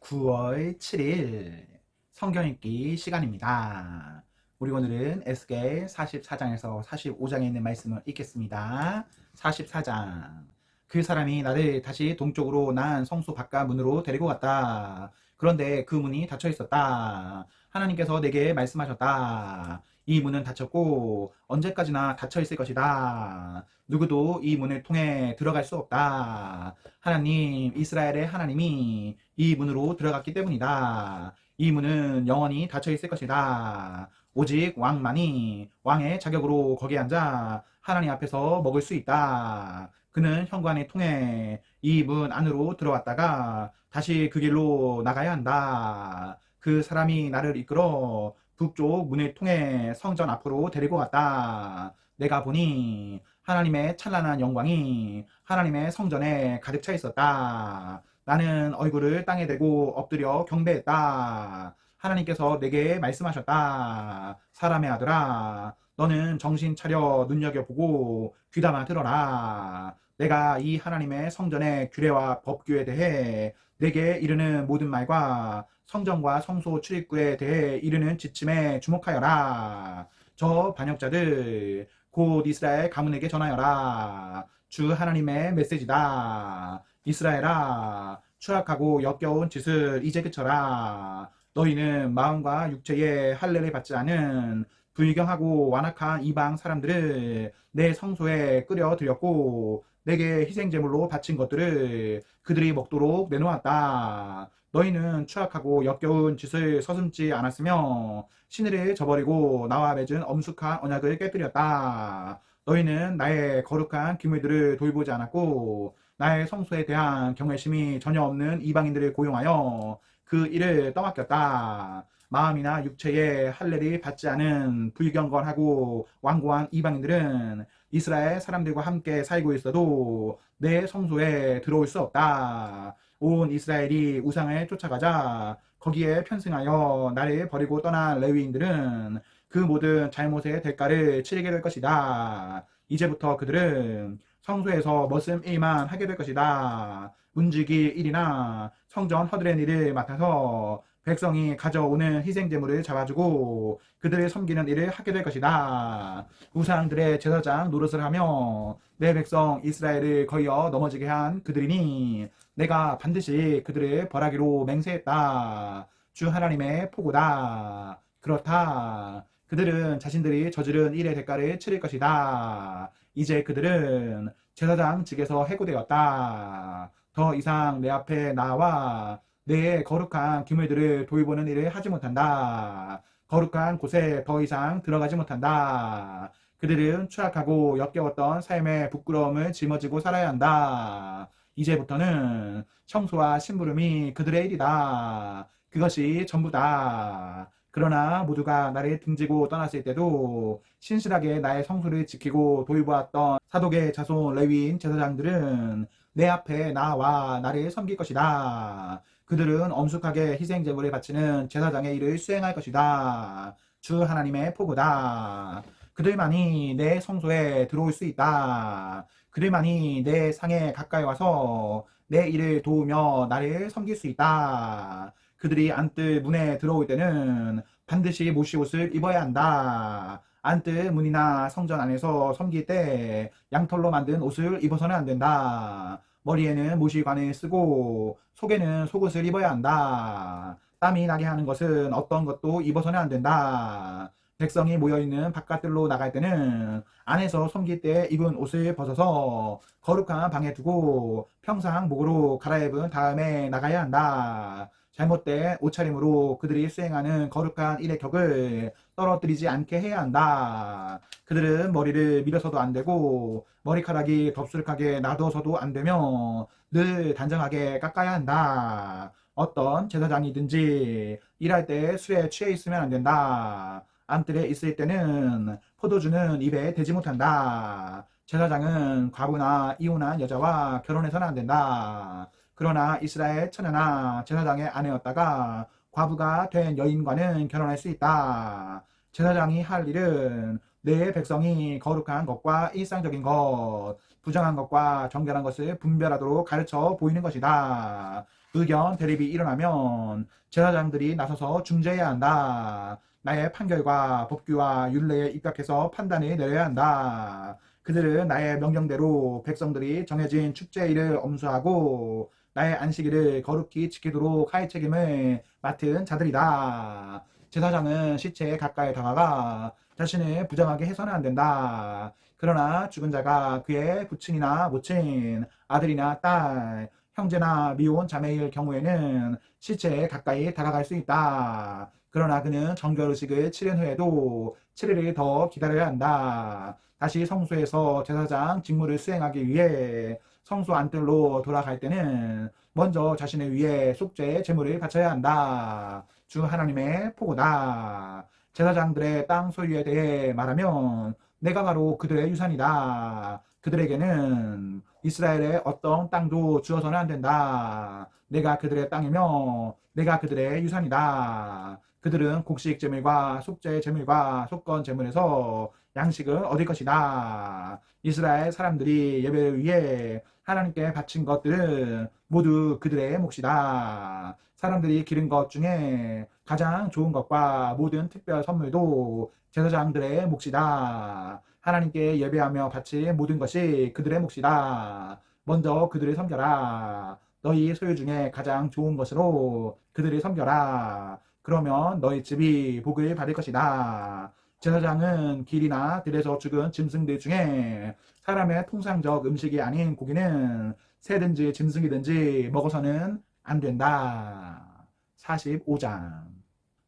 9월 7일 성경 읽기 시간입니다. 우리 오늘은 에스겔 44장에서 45장에 있는 말씀을 읽겠습니다. 44장. 그 사람이 나를 다시 동쪽으로 난 성소 바깥 문으로 데리고 갔다. 그런데 그 문이 닫혀 있었다. 하나님께서 내게 말씀하셨다. 이 문은 닫혔고 언제까지나 닫혀 있을 것이다. 누구도 이 문을 통해 들어갈 수 없다. 하나님, 이스라엘의 하나님이 이 문으로 들어갔기 때문이다. 이 문은 영원히 닫혀 있을 것이다. 오직 왕만이 왕의 자격으로 거기에 앉아 하나님 앞에서 먹을 수 있다. 그는 현관을 통해 이 문 안으로 들어왔다가 다시 그 길로 나가야 한다. 그 사람이 나를 이끌어 북쪽 문을 통해 성전 앞으로 데리고 갔다. 내가 보니 하나님의 찬란한 영광이 하나님의 성전에 가득 차 있었다. 나는 얼굴을 땅에 대고 엎드려 경배했다. 하나님께서 내게 말씀하셨다. 사람의 아들아, 너는 정신 차려 눈여겨보고 귀담아 들어라. 내가 이 하나님의 성전의 규례와 법규에 대해 내게 이르는 모든 말과 성전과 성소 출입구에 대해 이르는 지침에 주목하여라. 저 반역자들 곧 이스라엘 가문에게 전하여라. 주 하나님의 메시지다. 이스라엘아, 추악하고 역겨운 짓을 이제 그쳐라. 너희는 마음과 육체의 할례를 받지 않은 불경하고 완악한 이방 사람들을 내 성소에 끌어들였고 내게 희생제물로 바친 것들을 그들이 먹도록 내놓았다. 너희는 추악하고 역겨운 짓을 서슴지 않았으며 신의를 저버리고 나와 맺은 엄숙한 언약을 깨뜨렸다. 너희는 나의 거룩한 기물들을 돌보지 않았고 나의 성소에 대한 경외심이 전혀 없는 이방인들을 고용하여 그 일을 떠맡겼다. 마음이나 육체의 할례를 받지 않은 불경건하고 완고한 이방인들은 이스라엘 사람들과 함께 살고 있어도 내 성소에 들어올 수 없다. 온 이스라엘이 우상을 쫓아가자 거기에 편승하여 나를 버리고 떠난 레위인들은 그 모든 잘못의 대가를 치르게 될 것이다. 이제부터 그들은 성소에서 머슴 일만 하게 될 것이다. 문지기 일이나 성전 허드렛 일을 맡아서 백성이 가져오는 희생제물을 잡아주고 그들을 섬기는 일을 하게 될 것이다. 우상들의 제사장 노릇을 하며 내 백성 이스라엘을 거이어 넘어지게 한 그들이니 내가 반드시 그들을 벌하기로 맹세했다. 주 하나님의 포고다. 그렇다. 그들은 자신들이 저지른 일의 대가를 치를 것이다. 이제 그들은 제사장 직에서 해고되었다. 더 이상 내 앞에 나와 내 거룩한 기물들을 돌보는 일을 하지 못한다. 거룩한 곳에 더 이상 들어가지 못한다. 그들은 추악하고 역겨웠던 삶의 부끄러움을 짊어지고 살아야 한다. 이제부터는 청소와 심부름이 그들의 일이다. 그것이 전부다. 그러나 모두가 나를 등지고 떠났을 때도 신실하게 나의 성소를 지키고 돌보았던 사독의 자손 레위인 제사장들은 내 앞에 나와 나를 섬길 것이다. 그들은 엄숙하게 희생제물을 바치는 제사장의 일을 수행할 것이다. 주 하나님의 포고다. 그들만이 내 성소에 들어올 수 있다. 그들만이 내 상에 가까이 와서 내 일을 도우며 나를 섬길 수 있다. 그들이 안뜰 문에 들어올 때는 반드시 모시옷을 입어야 한다. 안뜰 문이나 성전 안에서 섬길 때 양털로 만든 옷을 입어서는 안 된다. 머리에는 모시관을 쓰고 속에는 속옷을 입어야 한다. 땀이 나게 하는 것은 어떤 것도 입어서는 안 된다. 백성이 모여있는 바깥들로 나갈 때는 안에서 섬길 때 입은 옷을 벗어서 거룩한 방에 두고 평상 목으로 갈아입은 다음에 나가야 한다. 잘못된 옷차림으로 그들이 수행하는 거룩한 일의 격을 떨어뜨리지 않게 해야 한다. 그들은 머리를 밀어서도 안 되고 머리카락이 덥수룩하게 놔둬서도 안 되며 늘 단정하게 깎아야 한다. 어떤 제사장이든지 일할 때 술에 취해 있으면 안 된다. 안뜰에 있을 때는 포도주는 입에 대지 못한다. 제사장은 과부나 이혼한 여자와 결혼해서는 안 된다. 그러나 이스라엘 처녀나 제사장의 아내였다가 과부가 된 여인과는 결혼할 수 있다. 제사장이 할 일은 내 백성이 거룩한 것과 일상적인 것, 부정한 것과 정결한 것을 분별하도록 가르쳐 보이는 것이다. 의견 대립이 일어나면 제사장들이 나서서 중재해야 한다. 나의 판결과 법규와 율례에 입각해서 판단을 내려야 한다. 그들은 나의 명령대로 백성들이 정해진 축제일을 엄수하고 나의 안식일을 거룩히 지키도록 할 책임을 맡은 자들이다. 제사장은 시체에 가까이 다가가 자신을 부정하게 해서는 안 된다. 그러나 죽은 자가 그의 부친이나 모친, 아들이나 딸, 형제나 미혼 자매일 경우에는 시체에 가까이 다가갈 수 있다. 그러나 그는 정결의식을 치른 후에도 7일을 더 기다려야 한다. 다시 성소에서 제사장 직무를 수행하기 위해 성소 안뜰로 돌아갈 때는 먼저 자신을 위해 속죄의 제물을 바쳐야 한다. 주 하나님의 포고다. 제사장들의 땅 소유에 대해 말하면 내가 바로 그들의 유산이다. 그들에게는 이스라엘의 어떤 땅도 주어서는 안 된다. 내가 그들의 땅이며 내가 그들의 유산이다. 그들은 곡식 제물과 속죄 제물과 속건 제물에서 양식을 얻을 것이다. 이스라엘 사람들이 예배를 위해 하나님께 바친 것들은 모두 그들의 몫이다. 사람들이 기른 것 중에 가장 좋은 것과 모든 특별 선물도 제사장들의 몫이다. 하나님께 예배하며 바친 모든 것이 그들의 몫이다. 먼저 그들을 섬겨라. 너희 소유 중에 가장 좋은 것으로 그들을 섬겨라. 그러면 너희 집이 복을 받을 것이다. 제사장은 길이나 들에서 죽은 짐승들 중에 사람의 통상적 음식이 아닌 고기는 새든지 짐승이든지 먹어서는 안 된다. 45장.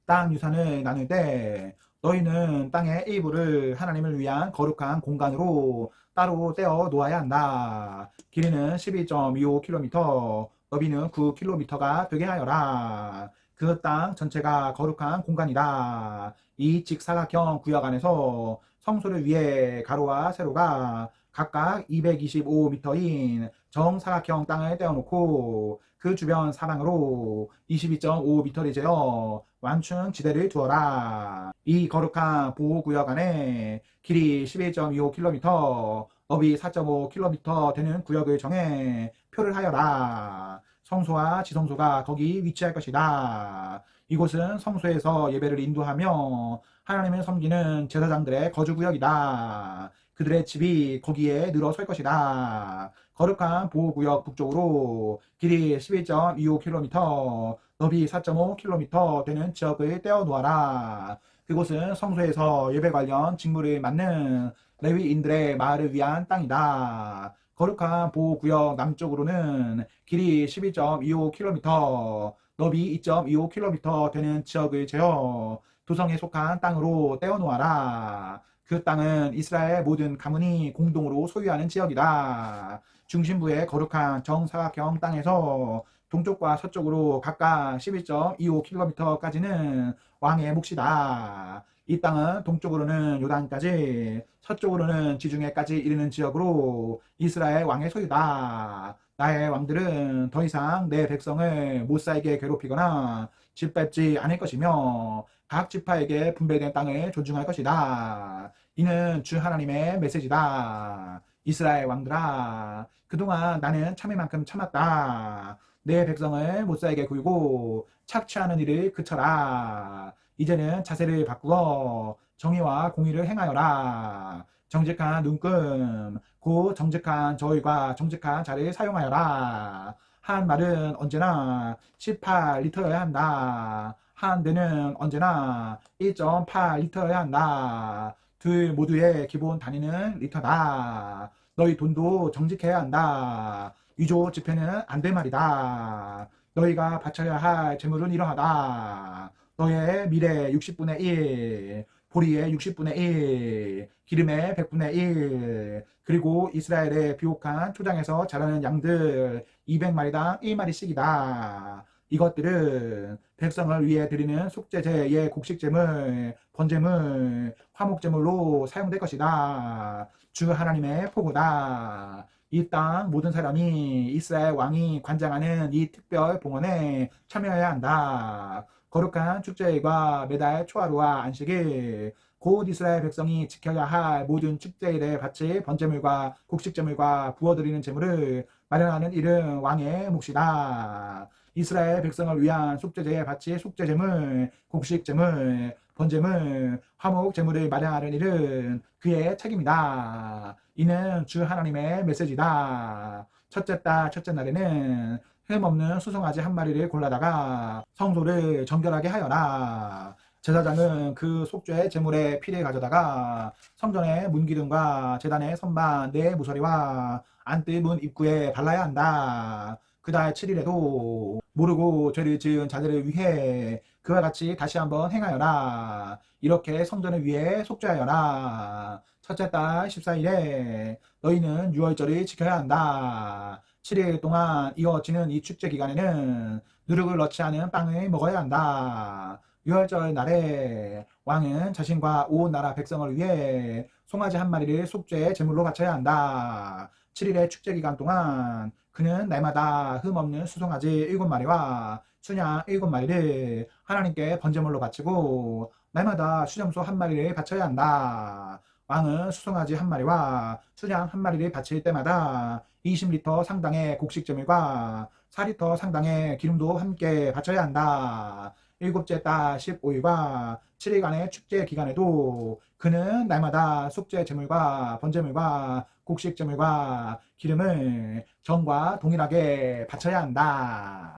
땅 유산을 나눌 때 너희는 땅의 일부를 하나님을 위한 거룩한 공간으로 따로 떼어 놓아야 한다. 길이는 12.25km, 너비는 9km가 되게 하여라. 그 땅 전체가 거룩한 공간이다. 이 직사각형 구역 안에서 성소를 위해 가로와 세로가 각각 225m인 정사각형 땅을 떼어놓고 그 주변 사방으로 22.5m를 재어 완충 지대를 두어라. 이 거룩한 보호구역 안에 길이 11.25km, 너비 4.5km 되는 구역을 정해 표를 하여라. 성소와 지성소가 거기 위치할 것이다. 이곳은 성소에서 예배를 인도하며 하나님을 섬기는 제사장들의 거주구역이다. 그들의 집이 거기에 늘어설 것이다. 거룩한 보호구역 북쪽으로 길이 11.25km, 너비 4.5km 되는 지역을 떼어 놓아라. 그곳은 성소에서 예배 관련 직무를 맡는 레위인들의 마을을 위한 땅이다. 거룩한 보호구역 남쪽으로는 길이 12.25km, 너비 2.25km 되는 지역을 재어 도성에 속한 땅으로 떼어 놓아라. 그 땅은 이스라엘 모든 가문이 공동으로 소유하는 지역이다. 중심부의 거룩한 정사각형 땅에서 동쪽과 서쪽으로 각각 12.25km까지는 왕의 몫이다. 이 땅은 동쪽으로는 요단까지, 서쪽으로는 지중해까지 이르는 지역으로 이스라엘 왕의 소유다. 나의 왕들은 더 이상 내 백성을 못 살게 괴롭히거나 짓밟지 않을 것이며 각 지파에게 분배된 땅을 존중할 것이다. 이는 주 하나님의 메시지다. 이스라엘 왕들아, 그동안 나는 참을 만큼 참았다. 내 백성을 못 살게 굴고 착취하는 일을 그쳐라. 이제는 자세를 바꾸어 정의와 공의를 행하여라. 정직한 눈금, 곧 정직한 저울과 정직한 자를 사용하여라. 한 말은 언제나 18리터여야 한다. 한 대는 언제나 1.8리터여야 한다. 둘 모두의 기본 단위는 리터다. 너희 돈도 정직해야 한다. 위조 지폐는 안 될 말이다. 너희가 바쳐야 할 재물은 이러하다. 너의 밀의 60분의 1, 보리의 60분의 1, 기름의 100분의 1, 그리고 이스라엘의 비옥한 초장에서 자라는 양들 200마리당 1마리씩이다. 이것들은 백성을 위해 드리는 속죄제의 곡식제물, 번제물, 화목제물로 사용될 것이다. 주 하나님의 포고다. 이 땅 모든 사람이 이스라엘 왕이 관장하는 이 특별 봉헌에 참여해야 한다. 거룩한 축제일과 매달 초하루와 안식일, 곧 이스라엘 백성이 지켜야 할 모든 축제일에 바칠 번제물과 곡식제물과 부어드리는 제물을 마련하는 일은 왕의 몫이다. 이스라엘 백성을 위한 속죄제에 바칠 속죄제물, 곡식제물, 번제물, 화목제물을 마련하는 일은 그의 책임이다. 이는 주 하나님의 메시지다. 첫째 달 첫째 날에는 흠없는 수송아지 한 마리를 골라다가 성소를 정결하게 하여라. 제사장은 그 속죄 제물의 피를 가져다가 성전의 문기둥과 제단의 선반 네 무서리와 안뜰 문 입구에 발라야 한다. 그달 7일에도 모르고 죄를 지은 자들을 위해 그와 같이 다시 한번 행하여라. 이렇게 성전을 위해 속죄하여라. 첫째 달 14일에 너희는 유월절을 지켜야 한다. 7일 동안 이어지는 이 축제 기간에는 누룩을 넣지 않은 빵을 먹어야 한다. 유월절 날에 왕은 자신과 온 나라 백성을 위해 송아지 한 마리를 속죄의 제물로 바쳐야 한다. 7일의 축제 기간 동안 그는 날마다 흠없는 수송아지 7마리와 수양 7마리를 하나님께 번제물로 바치고 날마다 수염소 한 마리를 바쳐야 한다. 왕은 수송아지 한 마리와 수양 한 마리를 바칠 때마다 20리터 상당의 곡식제물과 4리터 상당의 기름도 함께 바쳐야 한다. 일곱째 달 15일과 7일간의 축제 기간에도 그는 날마다 속죄 제물과 번제물과 곡식 제물과 기름을 전과 동일하게 바쳐야 한다.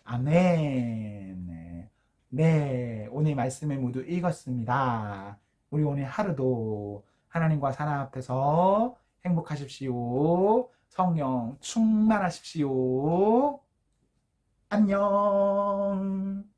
아멘. 네, 오늘 말씀을 모두 읽었습니다. 우리 오늘 하루도 하나님과 사랑 앞에서 행복하십시오. 성령 충만하십시오. 안녕.